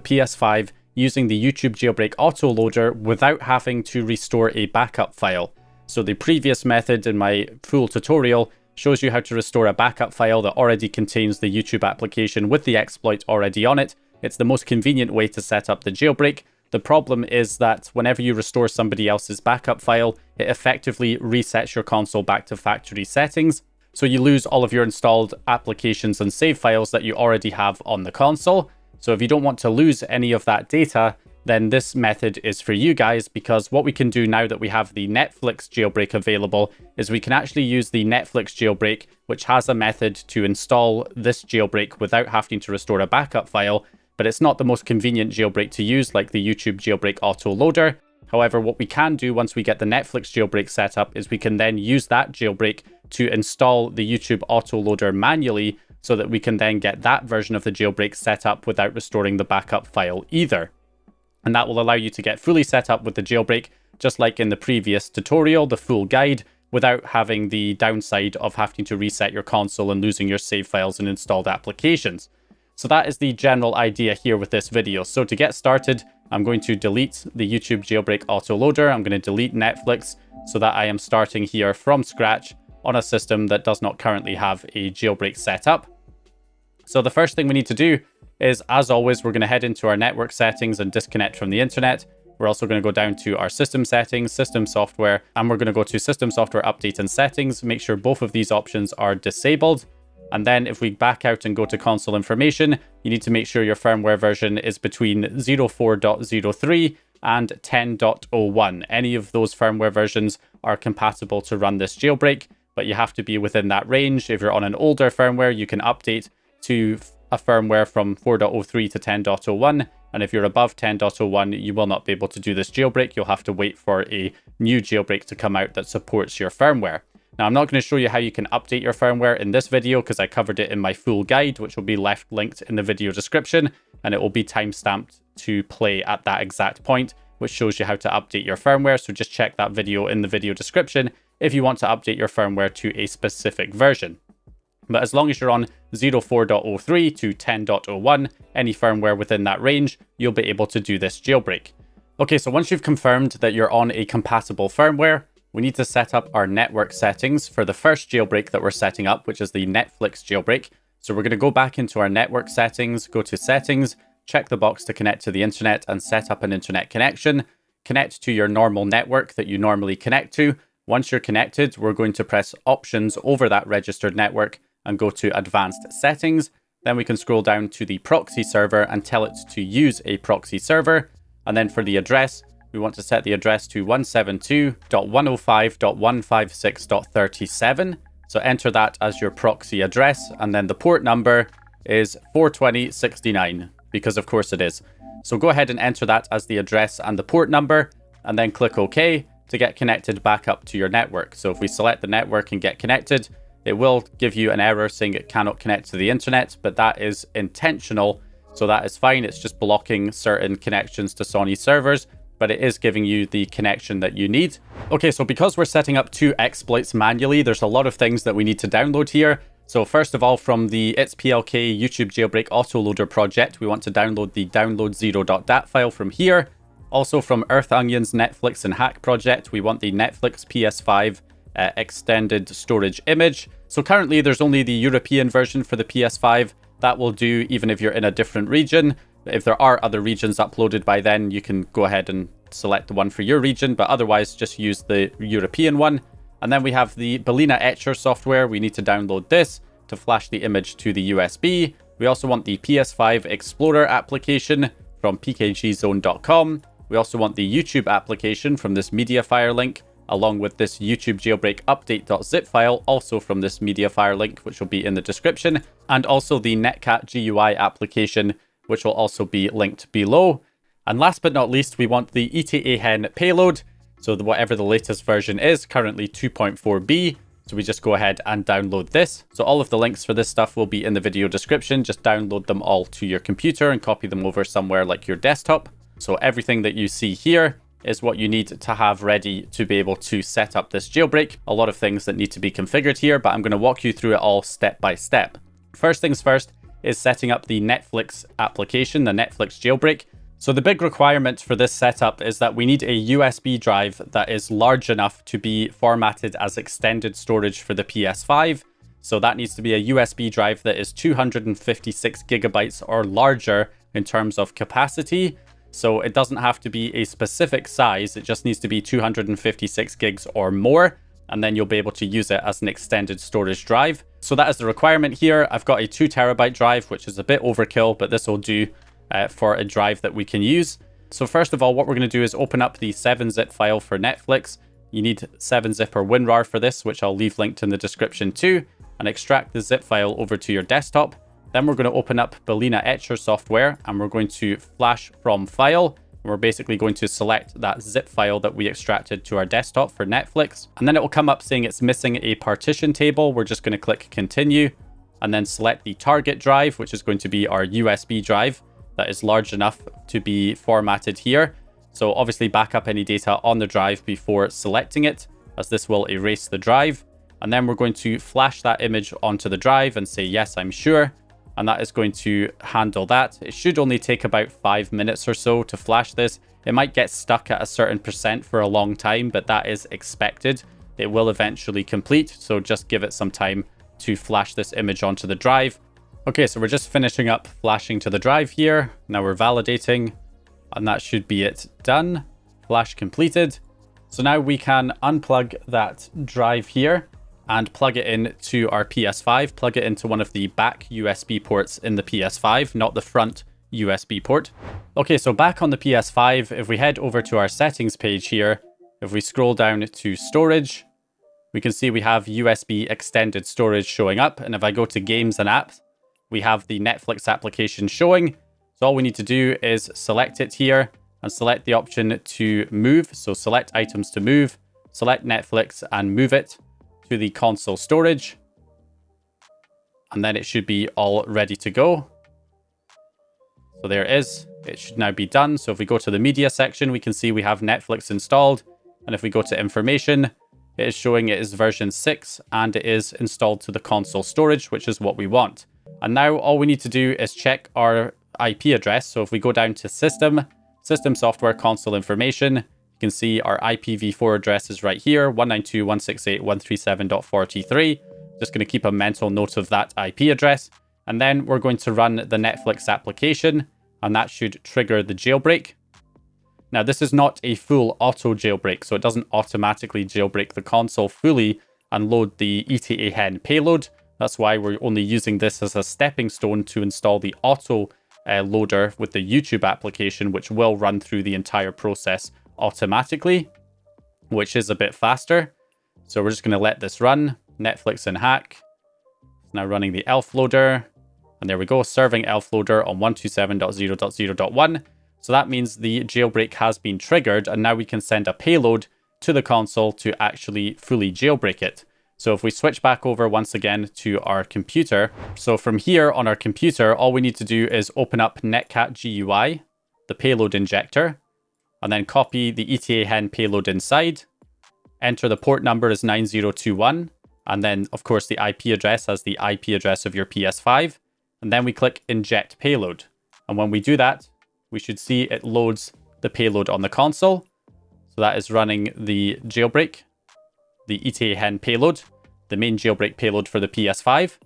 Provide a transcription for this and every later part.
PS5 using the YouTube Jailbreak Autoloader without having to restore a backup file. So the previous method in my full tutorial shows you how to restore a backup file that already contains the YouTube application with the exploit already on it. It's the most convenient way to set up the jailbreak. The problem is that whenever you restore somebody else's backup file, it effectively resets your console back to factory settings. So you lose all of your installed applications and save files that you already have on the console. So if you don't want to lose any of that data, then this method is for you guys, because what we can do now that we have the Netflix jailbreak available is we can actually use the Netflix jailbreak, which has a method to install this jailbreak without having to restore a backup file. But it's not the most convenient jailbreak to use like the YouTube Jailbreak Autoloader. However, what we can do once we get the Netflix jailbreak set up is we can then use that jailbreak to install the YouTube Autoloader manually, so that we can then get that version of the jailbreak set up without restoring the backup file either. And that will allow you to get fully set up with the jailbreak, just like in the previous tutorial, the full guide, without having the downside of having to reset your console and losing your save files and installed applications. So that is the general idea here with this video. So to get started, I'm going to delete the YouTube Jailbreak Autoloader. I'm going to delete Netflix so that I am starting here from scratch on a system that does not currently have a jailbreak set up. So the first thing we need to do is, as always, we're going to head into our network settings and disconnect from the internet. We're also going to go down to our system settings, system software, and we're going to go to system software update and settings. Make sure both of these options are disabled. And then if we back out and go to console information, you need to make sure your firmware version is between 04.03 and 10.01. Any of those firmware versions are compatible to run this jailbreak, but you have to be within that range. If you're on an older firmware, you can update to a firmware from 4.03 to 10.01. And if you're above 10.01, you will not be able to do this jailbreak. You'll have to wait for a new jailbreak to come out that supports your firmware. Now, I'm not going to show you how you can update your firmware in this video because I covered it in my full guide, which will be left linked in the video description, and it will be timestamped to play at that exact point, which shows you how to update your firmware. So just check that video in the video description if you want to update your firmware to a specific version. But as long as you're on 04.03 to 10.01, any firmware within that range, you'll be able to do this jailbreak. Okay, so once you've confirmed that you're on a compatible firmware, we need to set up our network settings for the first jailbreak that we're setting up, which is the Netflix jailbreak. So we're going to go back into our network settings, go to settings, check the box to connect to the internet and set up an internet connection. Connect to your normal network that you normally connect to. Once you're connected, we're going to press options over that registered network and go to advanced settings. Then we can scroll down to the proxy server and tell it to use a proxy server. And then for the address, we want to set the address to 172.105.156.37. So enter that as your proxy address. And then the port number is 42069, because of course it is. So go ahead and enter that as the address and the port number, and then click OK to get connected back up to your network. So if we select the network and get connected, it will give you an error saying it cannot connect to the internet, but that is intentional. So that is fine. It's just blocking certain connections to Sony servers, but it is giving you the connection that you need. Okay, so because we're setting up two exploits manually, there's a lot of things that we need to download here. So first of all, from the itsplk YouTube Jailbreak Autoloader project, we want to download the download0.dat file from here. Also from Earth Onion's Netflix and Hack project, we want the Netflix PS5 extended storage image. So currently there's only the European version for the PS5. That will do even if you're in a different region. If there are other regions uploaded by then, you can go ahead and select the one for your region, but otherwise just use the European one. And then we have the Balena Etcher software. We need to download this to flash the image to the USB. We also want the PS5 Explorer application from pkgzone.com. We also want the YouTube application from this Mediafire link, along with this YouTube Jailbreak update.zip file, also from this Mediafire link, which will be in the description, and also the Netcat GUI application, which will also be linked below. And last but not least, we want the ETAHen payload. So whatever the latest version is, currently 2.4b. So we just go ahead and download this. So all of the links for this stuff will be in the video description. Just download them all to your computer and copy them over somewhere like your desktop. So everything that you see here is what you need to have ready to be able to set up this jailbreak. A lot of things that need to be configured here, but I'm going to walk you through it all step by step. First things first, is setting up the Netflix application, the Netflix jailbreak. So the big requirement for this setup is that we need a USB drive that is large enough to be formatted as extended storage for the PS5. So that needs to be a USB drive that is 256 gigabytes or larger in terms of capacity. So it doesn't have to be a specific size, it just needs to be 256 gigs or more, and then you'll be able to use it as an extended storage drive. So that is the requirement here. I've got a 2 terabyte drive, which is a bit overkill, but this will do for a drive that we can use. So first of all, what we're going to do is open up the 7-zip file for Netflix. You need 7-zip or WinRAR for this, which I'll leave linked in the description too, and extract the zip file over to your desktop. Then we're going to open up Balena Etcher software, and we're going to flash from file. And we're basically going to select that zip file that we extracted to our desktop for Netflix. And then it will come up saying it's missing a partition table. We're just going to click continue and then select the target drive, which is going to be our USB drive that is large enough to be formatted here. So obviously back up any data on the drive before selecting it, as this will erase the drive. And then we're going to flash that image onto the drive and say, yes, I'm sure. And that is going to handle that. It should only take about 5 minutes or so to flash this. It might get stuck at a certain percent for a long time, but that is expected. It will eventually complete, so just give it some time to flash this image onto the drive. Okay, so we're just finishing up flashing to the drive here. Now we're validating, and that should be it done. Flash completed. So now we can unplug that drive here and plug it in to our PS5, plug it into one of the back USB ports in the PS5, not the front USB port. Okay, so back on the PS5, if we head over to our settings page here, if we scroll down to storage, we can see we have USB extended storage showing up. And if I go to games and apps, we have the Netflix application showing. So all we need to do is select it here and select the option to move. So select items to move, select Netflix and move it to the console storage, and then it should be all ready to go. So there it is. It should now be done. So if we go to the media section, we can see we have Netflix installed, and if we go to information, it is showing it is version 6 and it is installed to the console storage, which is what we want. And now all we need to do is check our IP address. So if we go down to system software, console information, you can see our IPv4 address is right here, 192.168.137.43. Just going to keep a mental note of that IP address. And then we're going to run the Netflix application, and that should trigger the jailbreak. Now, this is not a full auto jailbreak, so it doesn't automatically jailbreak the console fully and load the ETA hen payload. That's why we're only using this as a stepping stone to install the auto loader with the YouTube application, which will run through the entire process automatically, which is a bit faster. So we're just going to let this run. Netflix and hack. It's now running the elf loader. And there we go, serving elf loader on 127.0.0.1. So that means the jailbreak has been triggered, and now we can send a payload to the console to actually fully jailbreak it. So if we switch back over once again to our computer, so from here on our computer, all we need to do is open up netcat GUI, the payload injector, and then copy the ETA hen payload inside. Enter the port number as 9021, and then of course the IP address as the IP address of your PS5. And then we click inject payload. And when we do that, we should see it loads the payload on the console. So that is running the jailbreak, the ETA hen payload, the main jailbreak payload for the PS5.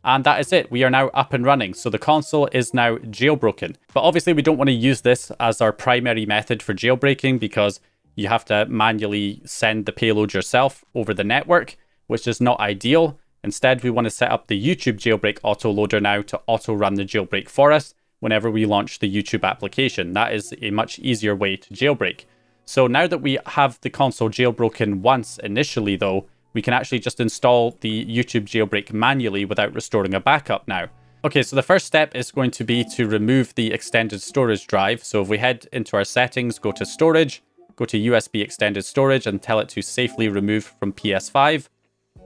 And that is it. We are now up and running. So the console is now jailbroken. But obviously we don't want to use this as our primary method for jailbreaking, because you have to manually send the payload yourself over the network, which is not ideal. Instead, we want to set up the YouTube Jailbreak Autoloader now to auto-run the jailbreak for us whenever we launch the YouTube application. That is a much easier way to jailbreak. So now that we have the console jailbroken once initially though, we can actually just install the YouTube Jailbreak manually without restoring a backup now. Okay, so the first step is going to be to remove the extended storage drive. So if we head into our settings, go to storage, go to USB extended storage and tell it to safely remove from PS5.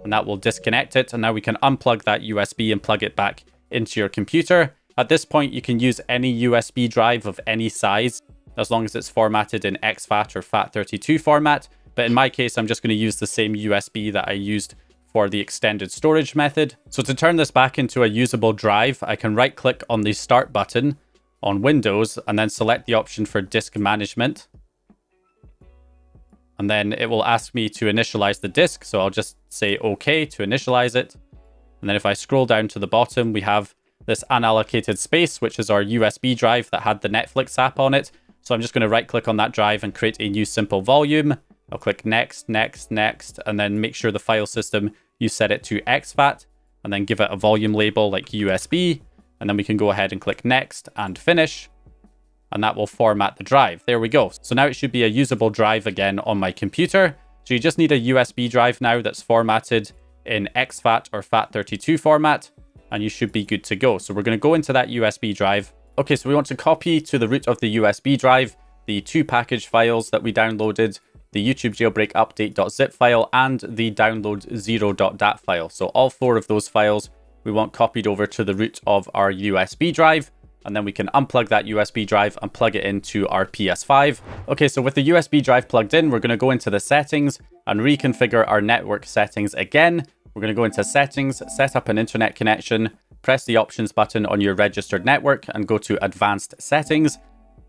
And that will disconnect it. And now we can unplug that USB and plug it back into your computer. At this point, you can use any USB drive of any size, as long as it's formatted in exFAT or FAT32 format. But in my case, I'm just going to use the same USB that I used for the extended storage method. So to turn this back into a usable drive, I can right click on the start button on Windows and then select the option for disk management. And then it will ask me to initialize the disk. So I'll just say OK to initialize it. And then if I scroll down to the bottom, we have this unallocated space, which is our USB drive that had the Netflix app on it. So I'm just going to right click on that drive and create a new simple volume. I'll click next, next, next, and then make sure the file system, you set it to exFAT, and then give it a volume label like USB. And then we can go ahead and click next and finish. And that will format the drive. There we go. So now it should be a usable drive again on my computer. So you just need a USB drive now that's formatted in exFAT or FAT32 format, and you should be good to go. So we're going to go into that USB drive. Okay, so we want to copy to the root of the USB drive the 2 package files that we downloaded, the YouTube Jailbreak update.zip file and the download 0.dat file. So all 4 of those files we want copied over to the root of our USB drive. And then we can unplug that USB drive and plug it into our PS5. Okay, so with the USB drive plugged in, we're going to go into the settings and reconfigure our network settings again. We're going to go into settings, set up an internet connection, press the options button on your registered network and go to advanced settings.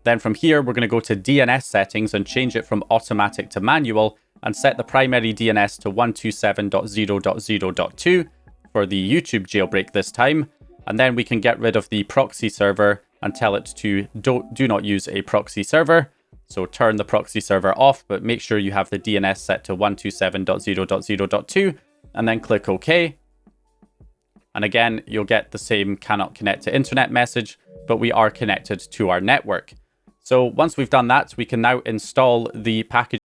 Then from here, we're going to go to DNS settings and change it from automatic to manual and set the primary DNS to 127.0.0.2 for the YouTube jailbreak this time. And then we can get rid of the proxy server and tell it to do not use a proxy server. So turn the proxy server off, but make sure you have the DNS set to 127.0.0.2 and then click OK. And again, you'll get the same cannot connect to internet message, but we are connected to our network. So once we've done that, we can now install the package